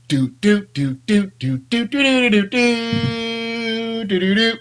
Do do do do do do do do do do do do do.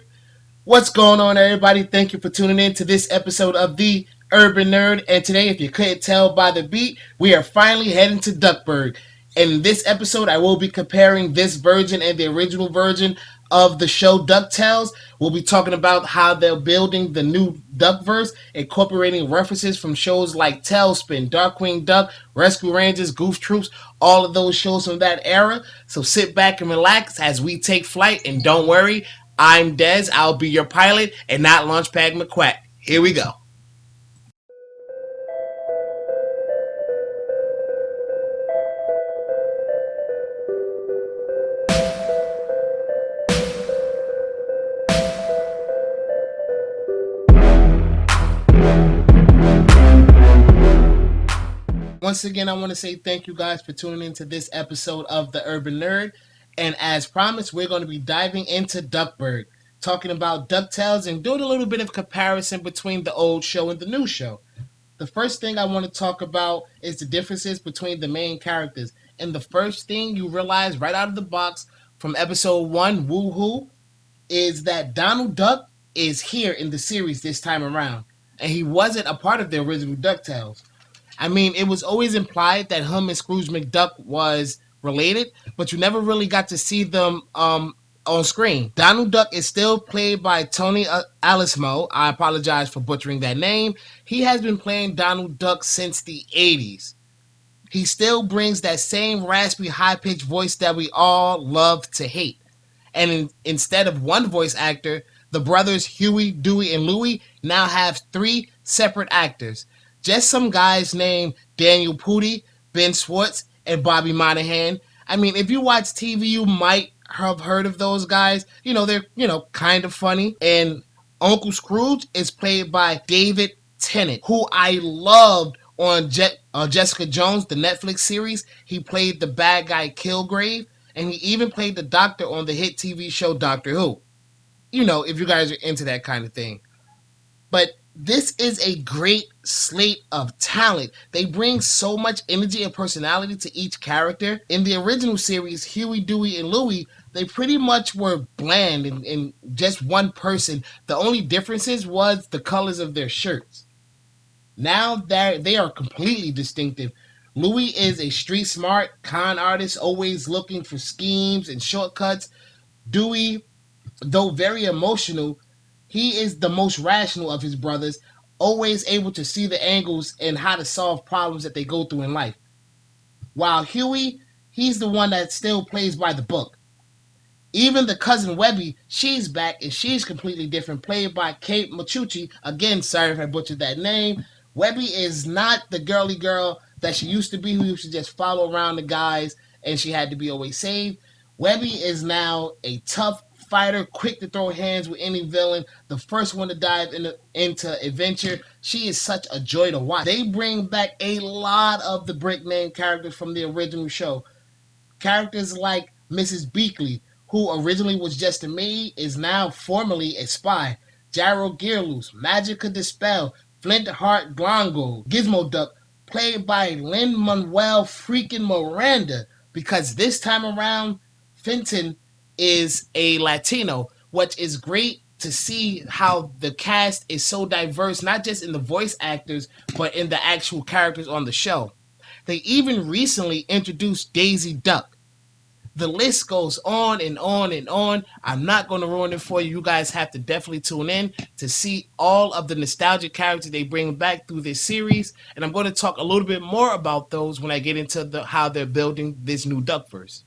What's going on, everybody? Thank you for tuning in to this episode of the Urban Nerd. And today, if you couldn't tell by the beat, we are finally heading to Duckburg. In this episode, I will be comparing this version and the original version of the show DuckTales. We'll be talking about how they're building the new Duckverse, incorporating references from shows like Tailspin, Darkwing Duck, Rescue Rangers, Goof Troops, all of those shows from that era. So sit back and relax as we take flight, and don't worry, I'm Dez. I'll be your pilot and not Launchpad McQuack. Here we go. Once again, I want to say thank you guys for tuning in to this episode of The Urban Nerd. And as promised, we're going to be diving into Duckburg, talking about DuckTales and doing a little bit of comparison between the old show and the new show. The first thing I want to talk about is the differences between the main characters. And the first thing you realize right out of the box from episode 1, Woohoo, is that Donald Duck is here in the series this time around. And he wasn't a part of the original DuckTales. I mean, it was always implied that him and Scrooge McDuck was related, but you never really got to see them on screen. Donald Duck is still played by Tony Alismo. I apologize for butchering that name. He has been playing Donald Duck since the 80s. He still brings that same raspy, high-pitched voice that we all love to hate. And instead of one voice actor, the brothers Huey, Dewey, and Louie now have 3 separate actors. Just some guys named Daniel Pudi, Ben Schwartz, and Bobby Monahan. I mean, if you watch TV, you might have heard of those guys. They're, kind of funny. And Uncle Scrooge is played by David Tennant, who I loved on Jessica Jones, the Netflix series. He played the bad guy Kilgrave, and he even played the doctor on the hit TV show Doctor Who. If you guys are into that kind of thing. But this is a great slate of talent. They bring so much energy and personality to each character. In the original series, Huey, Dewey, and Louie, they pretty much were bland and just one person. The only differences was the colors of their shirts. Now they are completely distinctive. Louie is a street smart con artist, always looking for schemes and shortcuts. Dewey, though very emotional, he is the most rational of his brothers, always able to see the angles and how to solve problems that they go through in life. While Huey, he's the one that still plays by the book. Even the cousin Webby, she's back and she's completely different, played by Kate Machucci. Again, sorry if I butchered that name. Webby is not the girly girl that she used to be, who used to just follow around the guys and she had to be always saved. Webby is now a tough fighter, quick to throw hands with any villain, the first one to dive into adventure. She is such a joy to watch. They bring back a lot of the Brick name characters from the original show. Characters like Mrs. Beakley, who originally was just a maid, is now formally a spy. Gyro Gearloose, Magica Dispel, Flint Heart Glongo, Gizmo Duck, played by Lin-Manuel freaking Miranda, because this time around, Fenton is a Latino, which is great to see how the cast is so diverse, not just in the voice actors, but in the actual characters on the show. They even recently introduced Daisy Duck. The list goes on and on and on. I'm not going to ruin it for you. You guys have to definitely tune in to see all of the nostalgic characters they bring back through this series. And I'm going to talk a little bit more about those when I get into how they're building this new Duckverse.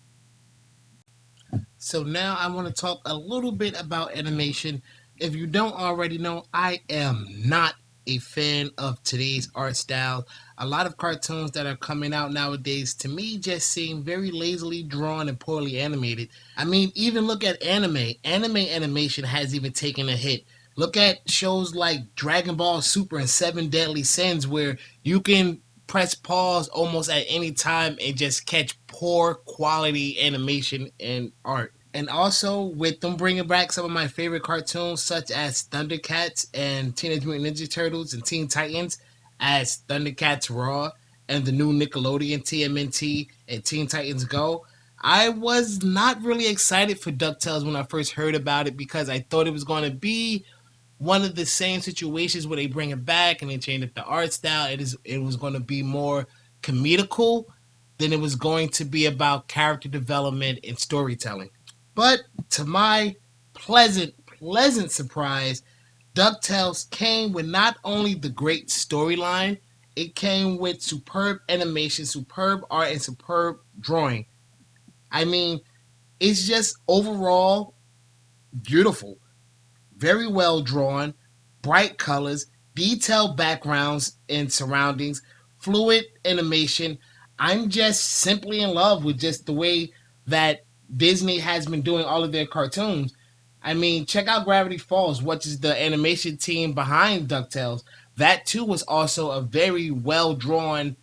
So now I want to talk a little bit about animation. If you don't already know, I am not a fan of today's art style. A lot of cartoons that are coming out nowadays, to me, just seem very lazily drawn and poorly animated. I mean, even look at anime. Anime animation has even taken a hit. Look at shows like Dragon Ball Super and Seven Deadly Sins, where you can press pause almost at any time and just catch poor quality animation and art. And also, with them bringing back some of my favorite cartoons, such as Thundercats and Teenage Mutant Ninja Turtles and Teen Titans, as Thundercats Raw and the new Nickelodeon TMNT and Teen Titans Go, I was not really excited for DuckTales when I first heard about it because I thought it was going to be one of the same situations where they bring it back and they change up the art style. It was going to be more comedical than it was going to be about character development and storytelling. But to my pleasant surprise, DuckTales came with not only the great storyline, it came with superb animation, superb art, and superb drawing. I mean, it's just overall beautiful, very well drawn, bright colors, detailed backgrounds and surroundings, fluid animation. I'm just simply in love with just the way that Disney has been doing all of their cartoons. I mean, check out Gravity Falls, which is the animation team behind DuckTales. That too was also a very well drawn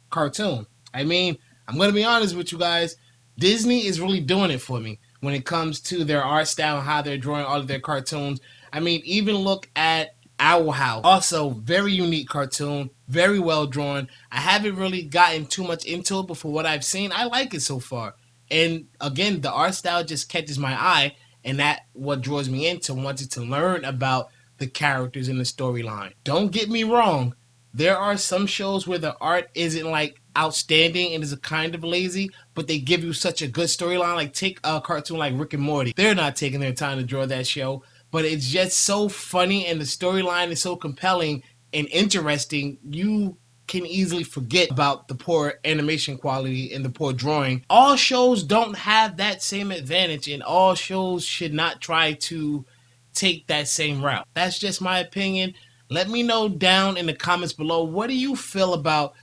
cartoon. I mean, I'm going to be honest with you guys. Disney is really doing it for me when it comes to their art style and how they're drawing all of their cartoons. I mean, even look at Owl House. Also, very unique cartoon, very well drawn. I haven't really gotten too much into it, but for what I've seen, I like it so far. And again, the art style just catches my eye, and that what draws me into wanting to learn about the characters in the storyline. Don't get me wrong, there are some shows where the art isn't like outstanding and is a kind of lazy, but they give you such a good storyline. Like take a cartoon like Rick and Morty. They're not taking their time to draw that show, but it's just so funny and the storyline is so compelling and interesting. You can easily forget about the poor animation quality and the poor drawing. All shows don't have that same advantage, and all shows should not try to take that same route. That's just my opinion. Let me know down in the comments below, what do you feel about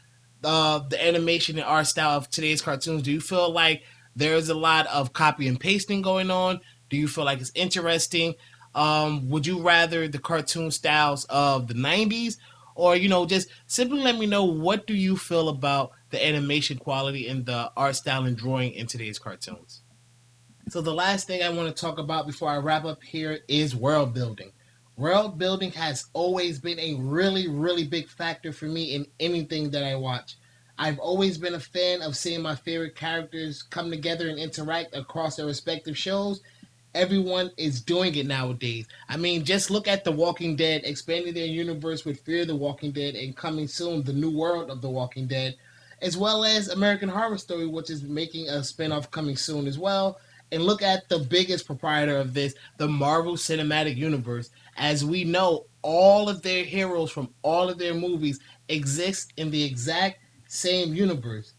the animation and art style of today's cartoons? Do you feel like there's a lot of copy and pasting going on? Do you feel like it's interesting? Would you rather the cartoon styles of the 90s? Or, just simply let me know, what do you feel about the animation quality and the art style and drawing in today's cartoons? So the last thing I want to talk about before I wrap up here is world building. World building has always been a really big factor for me in anything that I watch. I've always been a fan of seeing my favorite characters come together and interact across their respective shows. Everyone is doing it nowadays. I mean, just look at The Walking Dead expanding their universe with Fear the Walking Dead and coming soon The New World of The Walking Dead, as well as American Horror Story, which is making a spinoff coming soon as well. And look at the biggest proprietor of this, the Marvel Cinematic Universe. As we know, all of their heroes from all of their movies exist in the exact same universe.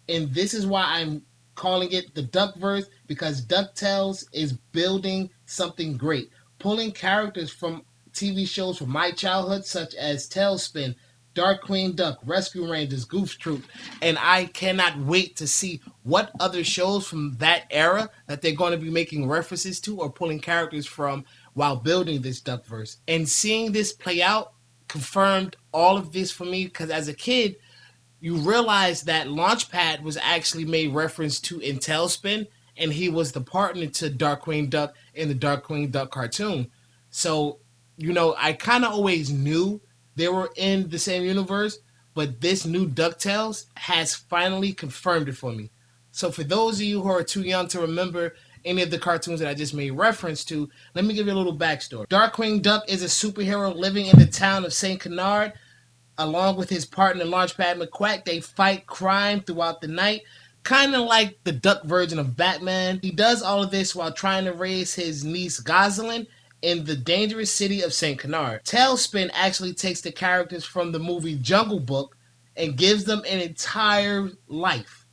And this is why I'm calling it the Duckverse, because DuckTales is building something great, pulling characters from TV shows from my childhood, such as Tailspin, Darkwing Duck, Rescue Rangers, Goof Troop, and I cannot wait to see what other shows from that era that they're going to be making references to or pulling characters from while building this Duckverse. And seeing this play out confirmed all of this for me, because as a kid, you realize that Launchpad was actually made reference to in Tailspin, and he was the partner to Darkwing Duck in the Darkwing Duck cartoon. So, I kind of always knew they were in the same universe, but this new DuckTales has finally confirmed it for me. So, for those of you who are too young to remember any of the cartoons that I just made reference to, let me give you a little backstory. Darkwing Duck is a superhero living in the town of St. Canard. Along with his partner Launchpad McQuack, they fight crime throughout the night, kind of like the Duck version of Batman. He does all of this while trying to raise his niece Gosselin in the dangerous city of St. Canard. Tailspin actually takes the characters from the movie Jungle Book and gives them an entire life,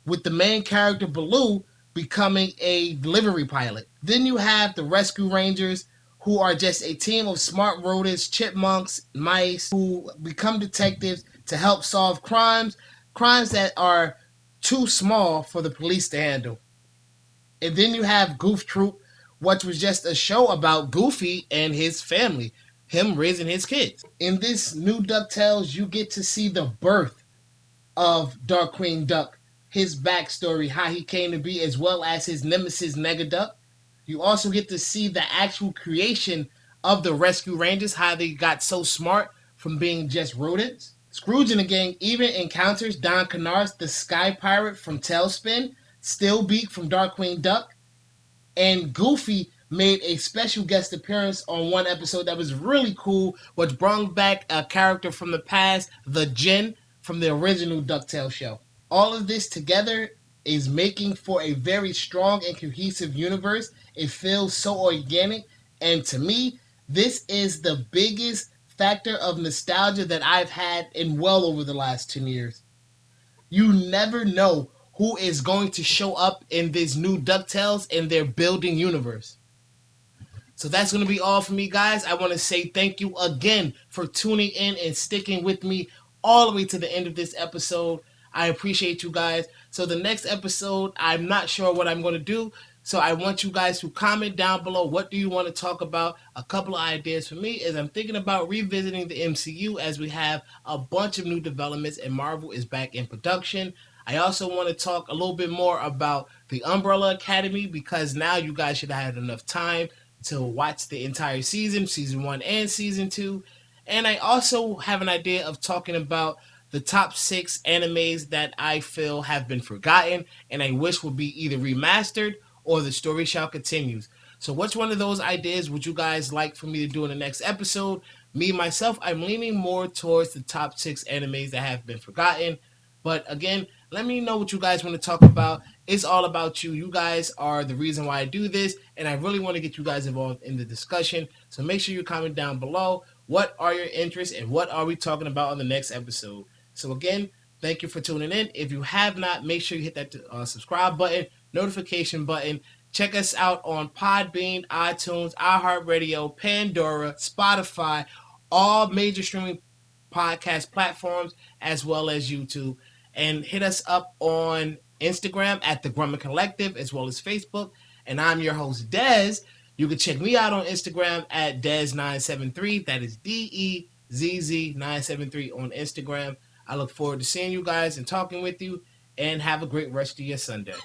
with the main character Baloo becoming a delivery pilot. Then you have the Rescue Rangers, who are just a team of smart rodents, chipmunks, mice, who become detectives to help solve crimes that are too small for the police to handle. And then you have Goof Troop, which was just a show about Goofy and his family, him raising his kids. In this new DuckTales, you get to see the birth of Darkwing Duck, his backstory, how he came to be, as well as his nemesis Negaduck. You also get to see the actual creation of the Rescue Rangers, how they got so smart from being just rodents. Scrooge and the gang even encounters Don Canards, the Sky Pirate from Tailspin, Stillbeak from Darkwing Duck, and Goofy made a special guest appearance on one episode that was really cool, which brought back a character from the past, the Djinn from the original DuckTales show. All of this together is making for a very strong and cohesive universe. It feels so organic, and to me, this is the biggest factor of nostalgia that I've had in well over the last 10 years. You never know who is going to show up in this new DuckTales in their building universe. So that's going to be all for me, guys. I want to say thank you again for tuning in and sticking with me all the way to the end of this episode. I appreciate you guys. So the next episode, I'm not sure what I'm going to do. So I want you guys to comment down below. What do you want to talk about? A couple of ideas for me is I'm thinking about revisiting the MCU as we have a bunch of new developments and Marvel is back in production. I also want to talk a little bit more about the Umbrella Academy because now you guys should have had enough time to watch the entire season 1 and season 2. And I also have an idea of talking about the top 6 animes that I feel have been forgotten and I wish would be either remastered or the story shall continues. So which one of those ideas would you guys like for me to do in the next episode? Me, myself, I'm leaning more towards the top 6 animes that have been forgotten. But again, let me know what you guys want to talk about. It's all about you. You guys are the reason why I do this, and I really want to get you guys involved in the discussion. So make sure you comment down below. What are your interests, and what are we talking about on the next episode? So again, thank you for tuning in. If you have not, make sure you hit that subscribe button, notification button. Check us out on Podbean, iTunes, iHeartRadio, Pandora, Spotify, all major streaming podcast platforms, as well as YouTube. And hit us up on Instagram at the Grumman Collective, as well as Facebook. And I'm your host, Dez. You can check me out on Instagram at Dez973. That is DEZZ973 on Instagram. I look forward to seeing you guys and talking with you. And have a great rest of your Sunday.